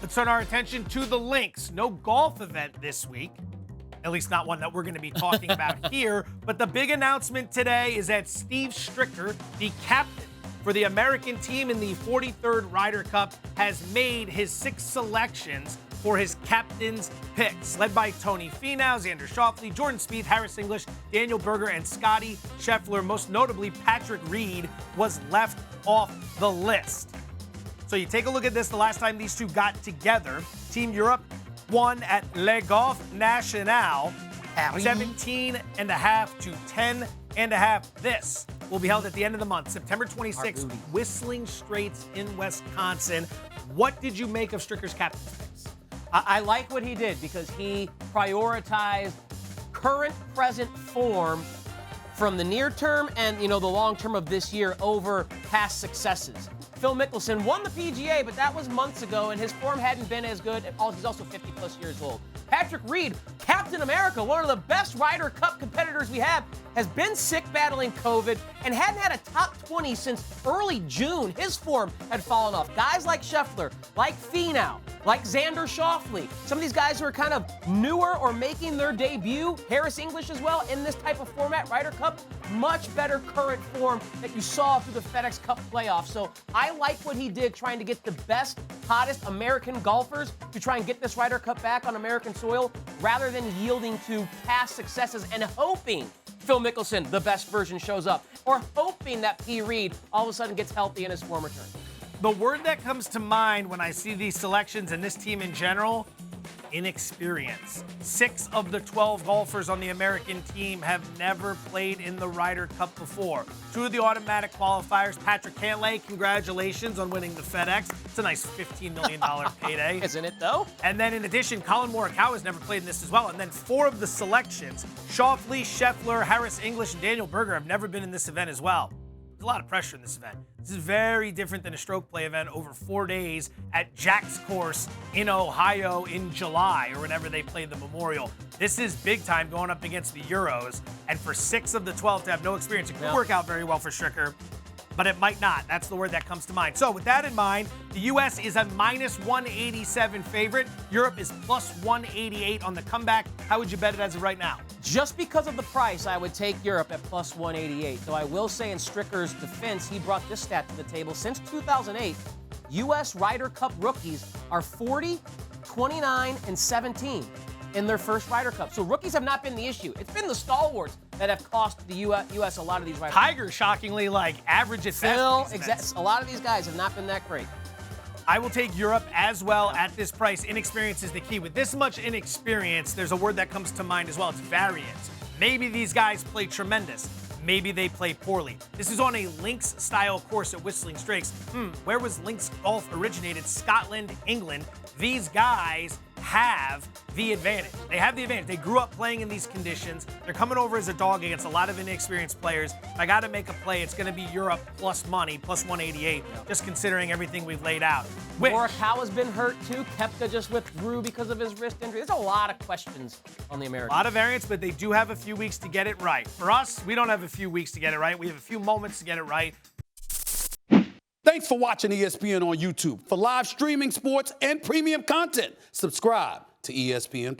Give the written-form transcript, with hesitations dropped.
Let's turn our attention to the links. No golf event this week, at least not one that we're going to be talking about here. But the big announcement today is that Steve Stricker, the captain for the American team in the 43rd Ryder Cup, has made his 6 selections for his captain's picks, led by Tony Finau, Xander Schauffele, Jordan Spieth, Harris English, Daniel Berger, and Scotty Scheffler. Most notably, Patrick Reed was left off the list. So you take a look at this. The last time these two got together, Team Europe won at Le Golf National, 17.5 to 10.5. This will be held at the end of the month, September 26th, Whistling Straits in Wisconsin. What did you make of Stricker's captain's picks? I like what he did because he prioritized current present form from the near term and, the long term of this year over past successes. Phil Mickelson won the PGA, but that was months ago, and his form hadn't been as good. He's also 50-plus years old. Patrick Reed, Captain America, one of the best Ryder Cup competitors we have, has been sick battling COVID and hadn't had a top 20 since early June. His form had fallen off. Guys like Scheffler, like Finau, like Xander Schauffele, some of these guys who are kind of newer or making their debut, Harris English as well, in this type of format, Ryder Cup, much better current form that you saw through the FedEx Cup playoffs. So I like what he did, trying to get the best, hottest American golfers to try and get this Ryder Cup back on American soil, rather than yielding to past successes and hoping Phil Mickelson, the best version, shows up, or hoping that P. Reed all of a sudden gets healthy in his form return. The word that comes to mind when I see these selections and this team in general, inexperience. 6 of the 12 golfers on the American team have never played in the Ryder Cup before. 2 of the automatic qualifiers, Patrick Cantlay, congratulations on winning the FedEx. It's a nice $15 million payday. Isn't it, though? And then in addition, Colin Morikawa has never played in this as well. And then 4 of the selections, Schauffele, Scheffler, Harris English, and Daniel Berger, have never been in this event as well. There's a lot of pressure in this event. This is very different than a stroke play event over 4 days at Jack's Course in Ohio in July, or whenever they play the Memorial. This is big time going up against the Euros. And for 6 of the 12 to have no experience, it could work out very well for Stricker, but it might not. That's the word that comes to mind. So with that in mind, the U.S. is a minus 187 favorite. Europe is plus 188 on the comeback. How would you bet it as of right now? Just because of the price, I would take Europe at plus 188. Though I will say in Stricker's defense, he brought this stat to the table. Since 2008, U.S. Ryder Cup rookies are 40, 29, and 17 in their first Ryder Cup. So rookies have not been the issue. It's been the stalwarts that have cost the U.S. a lot of these Ryder Cups. Tiger, shockingly, average at Phil, a lot of these guys have not been that great. I will take Europe as well at this price. Inexperience is the key. With this much inexperience, there's a word that comes to mind as well. It's variance. Maybe these guys play tremendous. Maybe they play poorly. This is on a links-style course at Whistling Straits. Where was links golf originated? Scotland, England. These guys have the advantage. They have the advantage. They grew up playing in these conditions. They're coming over as a dog against a lot of inexperienced players. If I got to make a play, it's going to be Europe plus money, plus 188, just considering everything we've laid out. Morikawa's been hurt too. Koepka just withdrew because of his wrist injury. There's a lot of questions on the Americans. A lot of variance, but they do have a few weeks to get it right. For us, we don't have a few weeks to get it right. We have a few moments to get it right. Thanks for watching ESPN on YouTube. For live streaming, sports, and premium content, subscribe to ESPN+.